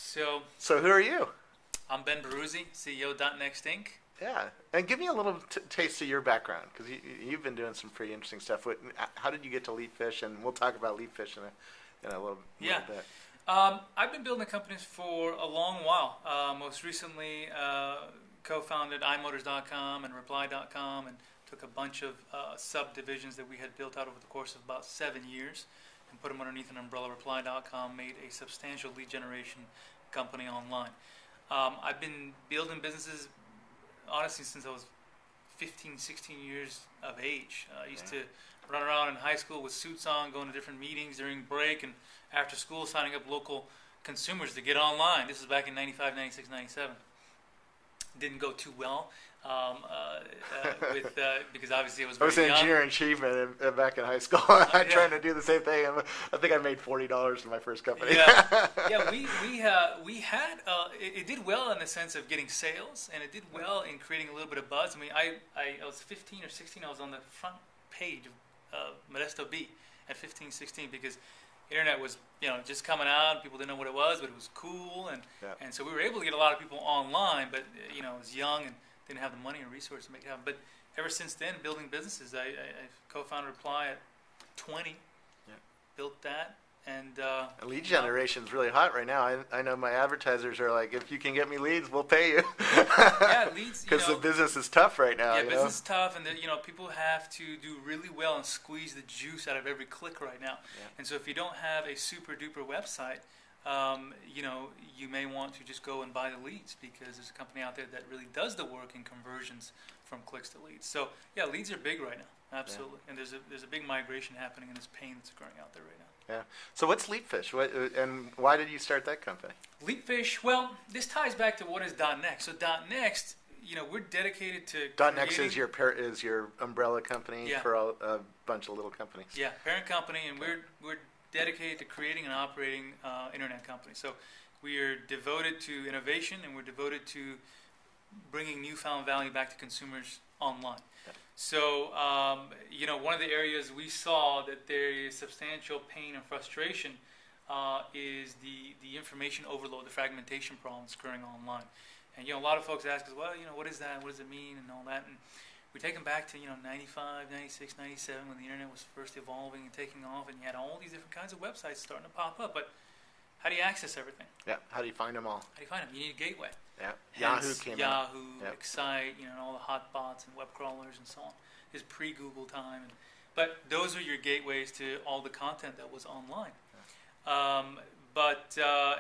So who are you? I'm Ben Behrouzi, CEO Next Inc. Yeah, and give me a little taste of your background, because you've been doing some pretty interesting stuff. How did you get to Leapfish? And we'll talk about Leapfish in a little bit. I've been building companies for a long while. Most recently, co-founded iMotors.com and Reply.com, and took a bunch of subdivisions that we had built out over the course of about 7 years and put them underneath an umbrella. Reply.com made a substantial lead generation company online. I've been building businesses, honestly, since I was 15, 16 years of age. I used to run around in high school with suits on, going to different meetings during break and after school, signing up local consumers to get online. This was back in 95, 96, 97. Didn't go too well because obviously it was very I was an young. engineer in chief back in high school. I'm trying to do the same thing. I think I made $40 in my first company. We had it did well in the sense of getting sales, and it did well in creating a little bit of buzz. I mean, I was 15 or 16. I was on the front page of Modesto Bee at 15, 16 because internet was just coming out. People didn't know what it was, but it was cool, and so we were able to get a lot of people online. But I was young and didn't have the money or resources to make it happen. But ever since then, building businesses, I co-founded Reply at 20. Built that, and lead generation is really hot right now. I know my advertisers are like, if you can get me leads, we'll pay you. Leads. Because the business is tough right now. Yeah, business is tough, and people have to do really well and squeeze the juice out of every click right now. Yeah. And so if you don't have a super duper website, you may want to just go and buy the leads, because there's a company out there that really does the work in conversions from clicks to leads. So yeah, leads are big right now, absolutely. Yeah. And there's a big migration happening, and there's pain that's occurring out there right now. Yeah. So what's Leapfish, and why did you start that company? Leapfish. Well, this ties back to what is .next. So .next, we're dedicated to .next is your umbrella company for a bunch of little companies. Yeah, parent company, and we're dedicated to creating and operating internet companies. So we are devoted to innovation, and we're devoted to bringing newfound value back to consumers online. Yeah. So, one of the areas we saw that there is substantial pain and frustration is the information overload, the fragmentation problems occurring online. And, a lot of folks ask us, well, what is that? What does it mean? And all that. And we take them back to, 95, 96, 97, when the internet was first evolving and taking off, and you had all these different kinds of websites starting to pop up. But how do you access everything? Yeah, how do you find them all? How do you find them? You need a gateway. Yeah, Hence, Yahoo, Excite, and all the hot bots and web crawlers and so on. Is pre-Google time. But those are your gateways to all the content that was online. Yeah.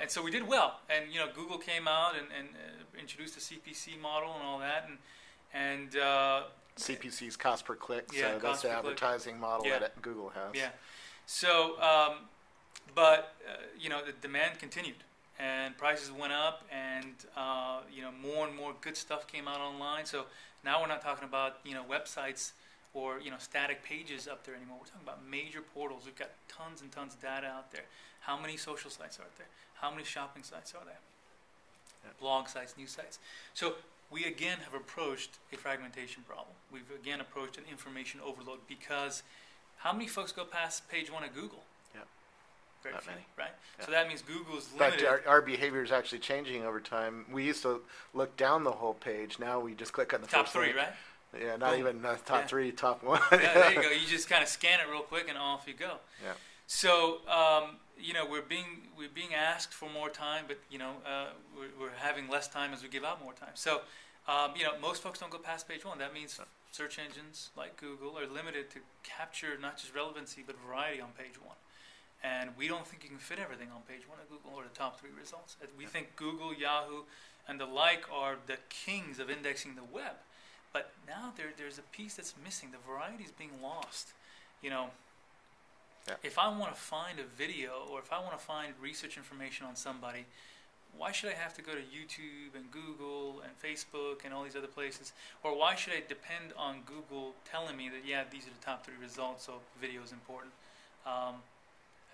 And so we did well. And, Google came out and introduced a CPC model and all that. And CPC's cost per click. So that's the advertising model that Google has. Yeah. So, the demand continued. And prices went up, and more and more good stuff came out online. So now we're not talking about websites or static pages up there anymore. We're talking about major portals. We've got tons and tons of data out there. How many social sites are there? How many shopping sites are there? Yeah. Blog sites, news sites. So we again have approached a fragmentation problem. We've again approached an information overload, because how many folks go past page 1 of Google? Very few, right? Yeah. So that means Google's limited. But our behavior is actually changing over time. We used to look down the whole page. Now we just click on the top first three, link. right? Yeah, not even top 3, top 1. Yeah, there you go. You just kind of scan it real quick, and off you go. Yeah. So we're being asked for more time, but we're having less time as we give out more time. So most folks don't go past page 1. That means search engines like Google are limited to capture not just relevancy but variety on page 1. And we don't think you can fit everything on page 1 of Google or the top 3 results. We think Google, Yahoo, and the like are the kings of indexing the web. But now there's a piece that's missing. The variety is being lost. If I want to find a video, or if I want to find research information on somebody, why should I have to go to YouTube and Google and Facebook and all these other places? Or why should I depend on Google telling me that, these are the top 3 results, so video is important?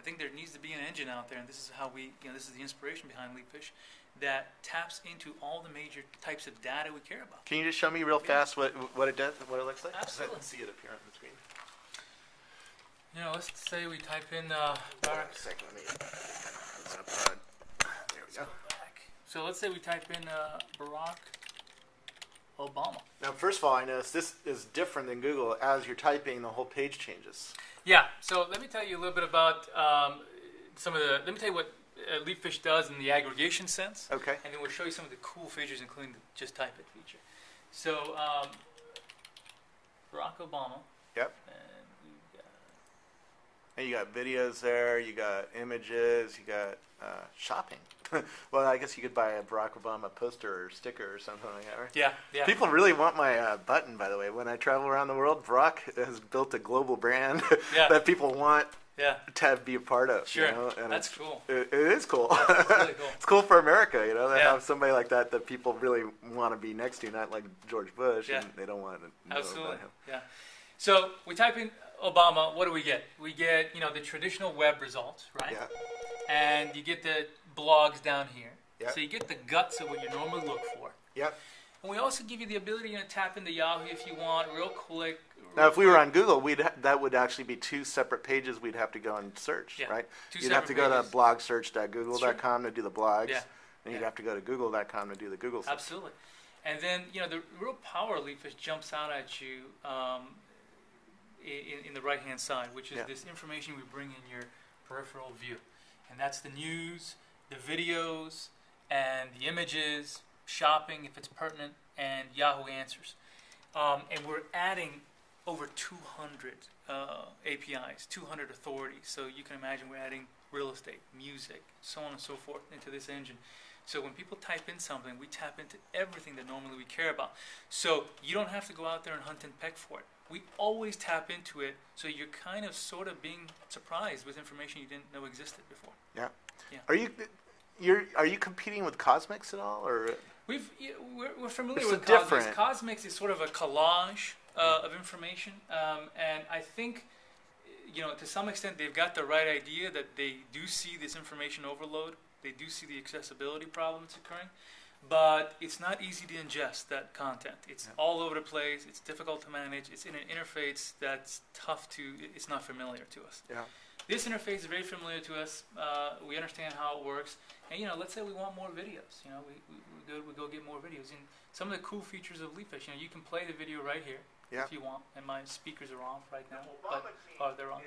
I think there needs to be an engine out there, and this is how this is the inspiration behind Leapfish, that taps into all the major types of data we care about. Can you just show me real fast what it does, what it looks like? Absolutely. I can see it up here on the screen. Let's say we type in Second, there we go. So let's say we type in Barack Obama. Now, first of all, I noticed this is different than Google. As you're typing, the whole page changes. Yeah. So let me tell you a little bit about let me tell you what Leapfish does in the aggregation sense. Okay. And then we'll show you some of the cool features, including the just type it feature. So Barack Obama. Yep. And you got videos there. You got images. You got shopping. Well, I guess you could buy a Barack Obama poster or sticker or something like that, right? Yeah, yeah. People really want my button, by the way. When I travel around the world, Barack has built a global brand that people want to be a part of. Sure, you know? And that's cool. It is cool. That's really cool. It's cool for America, you know, to have somebody like that people really want to be next to, not like George Bush, and they don't want to know Absolutely. about him. Yeah. So we type in Obama. What do we get? We get the traditional web results, right? Yeah. And you get the blogs down here. Yep. So you get the guts of what you normally look for. Yep. And we also give you the ability to tap into Yahoo if you want, real quick. Now, if we were on Google, that would actually be two separate pages we'd have to go and search, right? You'd have to go to blogsearch.google.com to do the blogs, and you'd have to go to google.com to do the Google search. Absolutely. And then, the real power of Leapfish jumps out at you in the right-hand side, which is this information we bring in your peripheral view. And that's the news, the videos, and the images, shopping if it's pertinent, and Yahoo Answers. And we're adding over 200 APIs, 200 authorities. So you can imagine we're adding real estate, music, so on and so forth into this engine. So when people type in something, we tap into everything that normally we care about. So you don't have to go out there and hunt and peck for it. We always tap into it, so you're kind of sort of being surprised with information you didn't know existed before. Yeah. Yeah. Are you competing with Cosmix at all, or? We're familiar It's with different. Cosmix is sort of a collage of information, and I think to some extent they've got the right idea that they do see this information overload. They do see the accessibility problem that's occurring, but it's not easy to ingest that content. It's all over the place. It's difficult to manage. It's in an interface that's tough to. It's not familiar to us. Yeah. This interface is very familiar to us. We understand how it works. And let's say we want more videos. We go get more videos. And some of the cool features of Leapfish, you can play the video right here if you want. And my speakers are off right now, but they're on.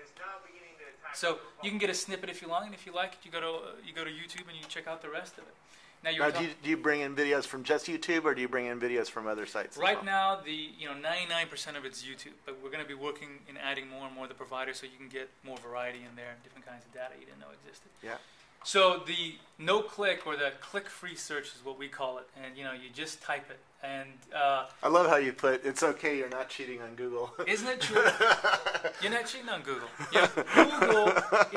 So you can get a snippet if you like, and if you like it, you go to YouTube and you check out the rest of it. Now, do you bring in videos from just YouTube, or do you bring in videos from other sites? Right now, the 99% of it's YouTube, but we're going to be working in adding more and more of the providers so you can get more variety in there and different kinds of data you didn't know existed. Yeah. So the no-click or the click-free search is what we call it, and you just type it. And I love how you put it's okay. You're not cheating on Google. Isn't it true? You're not cheating on Google. Google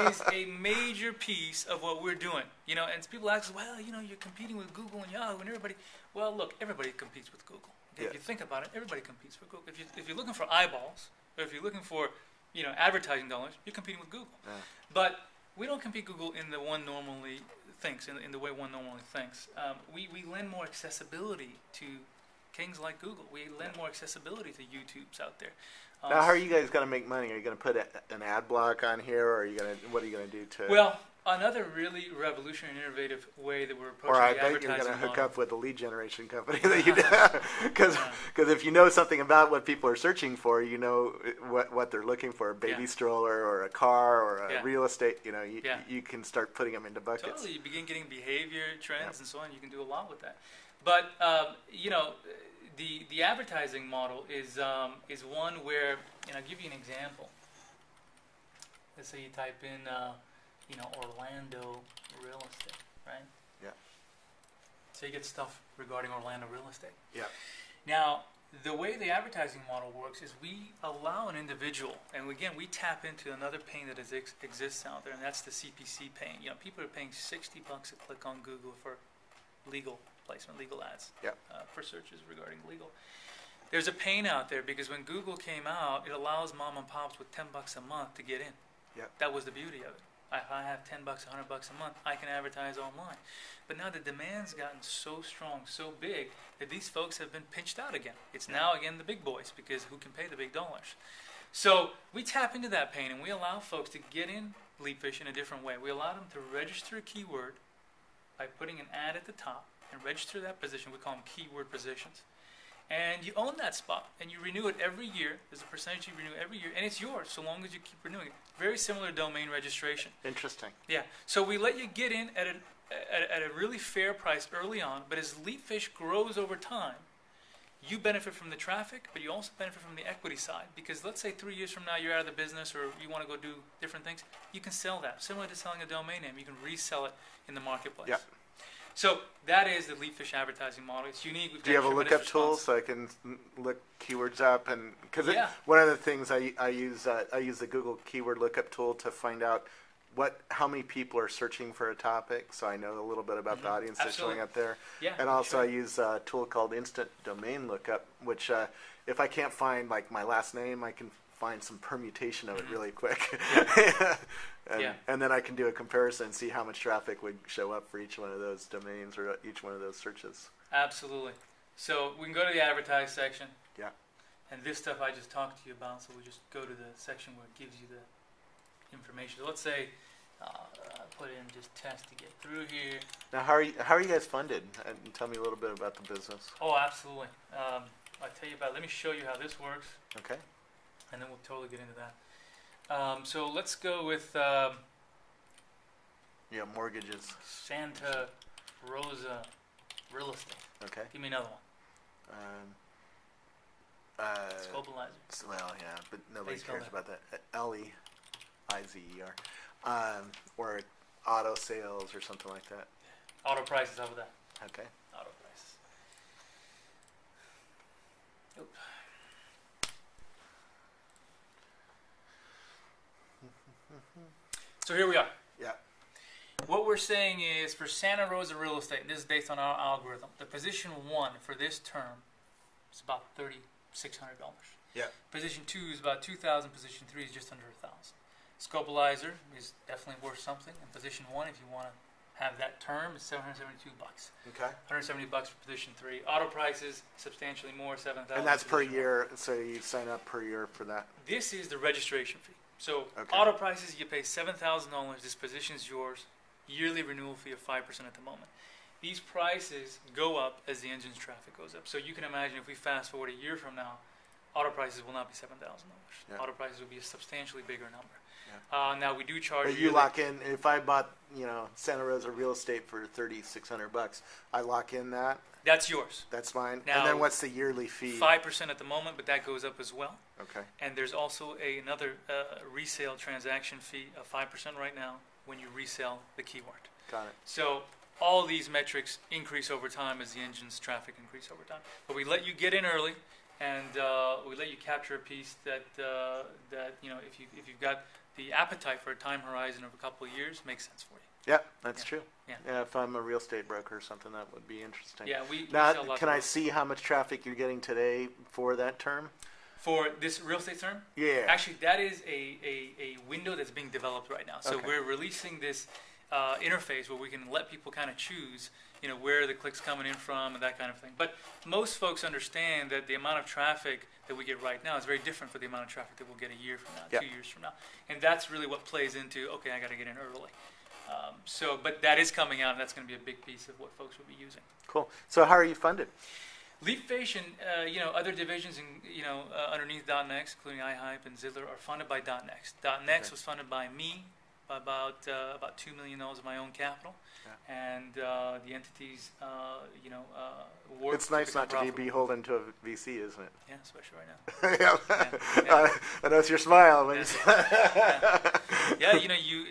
is a major piece of what we're doing. And people ask us, well, you're competing with Google and Yahoo and everybody. Well, look, everybody competes with Google. Okay? If you think about it, everybody competes with Google. If you're looking for eyeballs, or if you're looking for advertising dollars, you're competing with Google. Yeah. But we don't compete Google in the one normally thinks, in the way one normally thinks. We lend more accessibility to kings like Google. We lend more accessibility to YouTubes out there. Now, how are you guys going to make money? Are you going to put an ad block on here, or what are you going to do to? Well, another really revolutionary and innovative way that we're approaching the advertising I bet you're going to hook model. up with a lead generation company that you because if you know something about what people are searching for, you know what they're looking for, a baby stroller or a car or a real estate. You can start putting them into buckets. Totally, you begin getting behavior trends and so on. You can do a lot with that. But the advertising model is one where, and I'll give you an example. Let's say you type in Orlando real estate, right? Yeah. So you get stuff regarding Orlando real estate. Yeah. Now, the way the advertising model works is we allow an individual, and again, we tap into another pain that exists out there, and that's the CPC pain. People are paying $60 a click on Google for legal placement, legal ads, for searches regarding legal. There's a pain out there because when Google came out, it allows mom and pops with $10 a month to get in. Yep. That was the beauty of it. If I have $10, $100 a month, I can advertise online. But now the demand's gotten so strong, so big, that these folks have been pinched out again. It's now, again, the big boys, because who can pay the big dollars? So we tap into that pain, and we allow folks to get in Leapfish in a different way. We allow them to register a keyword by putting an ad at the top, and register that position. We call them keyword positions. And you own that spot, and you renew it every year. There's a percentage you renew every year, and it's yours so long as you keep renewing it. Very similar to domain registration. Interesting. Yeah. So we let you get in at a really fair price early on, but as Leapfish grows over time, you benefit from the traffic, but you also benefit from the equity side. Because let's say 3 years from now you're out of the business or you want to go do different things, you can sell that. Similar to selling a domain name, you can resell it in the marketplace. Yeah. So that is the Leapfish advertising model. It's unique. Do you have a lookup tool so I can look keywords up? And because one of the things I use the Google keyword lookup tool to find out how many people are searching for a topic, so I know a little bit about the audience that's showing up there. Yeah, and also I use a tool called Instant Domain Lookup, which if I can't find like my last name, I can find some permutation of it really quick. And then I can do a comparison and see how much traffic would show up for each one of those domains or each one of those searches. Absolutely. So we can go to the advertise section. Yeah. And this stuff I just talked to you about, so we just go to the section where it gives you the information. So let's say put in just test to get through here. Now, how are you guys funded? And tell me a little bit about the business. Oh, absolutely. I'll tell you about it. Let me show you how this works. Okay. And then we'll totally get into that. So let's go with mortgages. Santa Rosa Real Estate. Okay. Give me another one. Scopalizer. Well, yeah, but nobody cares about that. Leizer. Or auto sales or something like that. Auto prices, how about that? Okay. Auto prices. Oop. So here we are. Yeah. What we're saying is for Santa Rosa Real Estate, this is based on our algorithm, the position 1 for this term is about $3,600. Yeah. Position 2 is about $2,000. Position 3 is just under $1,000. Scopalizer is definitely worth something. And position 1, if you want to have that term, is $772. Okay. $170 for position 3. Auto prices substantially more, $7,000. And that's per year, so you sign up per year for that. This is the registration fee. So auto prices, you pay $7,000. This position is yours. Yearly renewal fee of 5% at the moment. These prices go up as the engine's traffic goes up. So you can imagine if we fast forward a year from now, auto prices will not be $7,000. Yeah. Auto prices will be a substantially bigger number. Yeah. Now we do charge. But you lock in. If I bought, Santa Rosa Real Estate for $3,600, I lock in that. That's yours. That's mine. Now, and then what's the yearly fee? 5% at the moment, but that goes up as well. Okay. And there's also another resale transaction fee of 5% right now when you resell the keyword. Got it. So all these metrics increase over time as the engine's traffic increase over time. But we let you get in early, and we let you capture a piece that if you've got the appetite for a time horizon of a couple of years, makes sense for you. Yeah, that's true. Yeah. If I'm a real estate broker or something, that would be interesting. Yeah, we now, sell lots can I see how much traffic you're getting today for that term? For this real estate term? Yeah. Actually, that is a window that's being developed right now. So we're releasing this interface where we can let people kind of choose, where the click's coming in from and that kind of thing. But most folks understand that the amount of traffic that we get right now is very different for the amount of traffic that we'll get a year from now, 2 years from now. And that's really what plays into, okay, I got to get in early. But that is coming out, and that's going to be a big piece of what folks will be using. Cool. So how are you funded? Leapfish and other divisions underneath .next, including iHype and Zidler, are funded by .next. .next was funded by me by about $2 million of my own capital, and the entities work. It's nice not to be beholden to a VC, isn't it? Yeah, especially right now. I notice your smile. You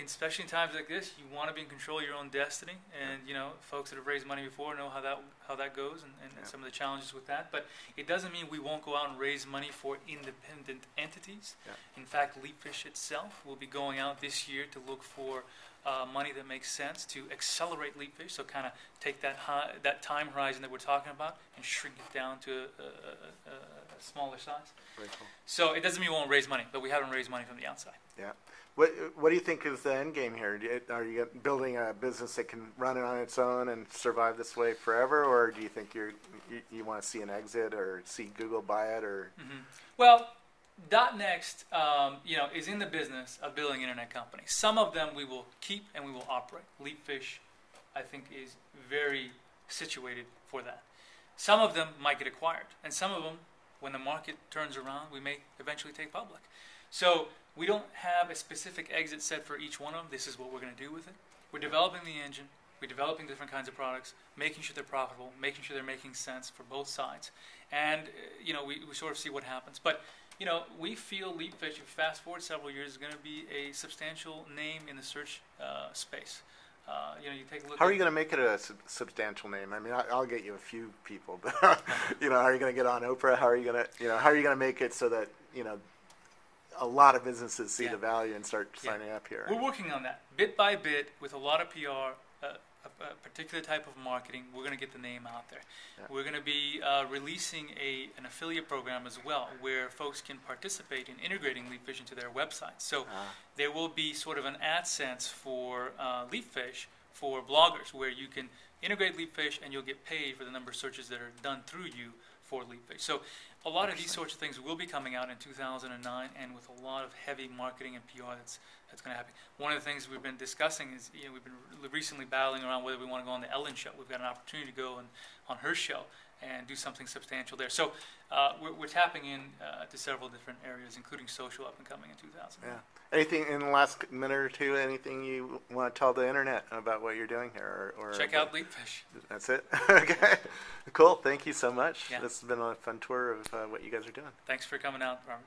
especially in times like this, you want to be in control of your own destiny, and folks that have raised money before know how that goes, and some of the challenges with that. But it doesn't mean we won't go out and raise money for independent entities. Yeah. In fact, Leapfish itself will be going out this year to look for money that makes sense to accelerate Leapfish. So kind of take that time horizon that we're talking about and shrink it down to a smaller size. Very cool. So it doesn't mean we won't raise money, but we haven't raised money from the outside. Yeah. What do you think is the end game here? Are you building a business that can run it on its own and survive this way forever, or do you think you want to see an exit or see Google buy it? Or Well, .next is in the business of building internet companies. Some of them we will keep and we will operate. Leapfish, I think, is very situated for that. Some of them might get acquired, and some of them, when the market turns around, we may eventually take public. So we don't have a specific exit set for each one of them. This is what we're going to do with it. We're developing the engine. We're developing different kinds of products, making sure they're profitable, making sure they're making sense for both sides. And, we sort of see what happens. But, we feel Leapfish, if you fast forward several years, is going to be a substantial name in the search space. You take a look. How are you going to make it a substantial name? I mean, I'll get you a few people, but how are you going to get on Oprah? How are you going to, make it so that a lot of businesses see the value and start signing up here? We're working on that bit by bit with a lot of PR. A particular type of marketing, we're going to get the name out there. Yeah. We're going to be releasing an affiliate program as well, where folks can participate in integrating Leapfish into their websites. So there will be sort of an AdSense for Leapfish for bloggers, where you can integrate Leapfish and you'll get paid for the number of searches that are done through you for Leapfish. So a lot of these sorts of things will be coming out in 2009, and with a lot of heavy marketing and PR that's going to happen. One of the things we've been discussing is, we've been recently battling around whether we want to go on the Ellen show. We've got an opportunity to go on her show and do something substantial there. So we're tapping in to several different areas, including social up and coming in 2000. Yeah. Anything in the last minute or two, anything you want to tell the internet about what you're doing here? Or check out Leapfish. That's it? Okay. Cool. Thank you so much. Yeah. This has been a fun tour of what you guys are doing. Thanks for coming out, Robert.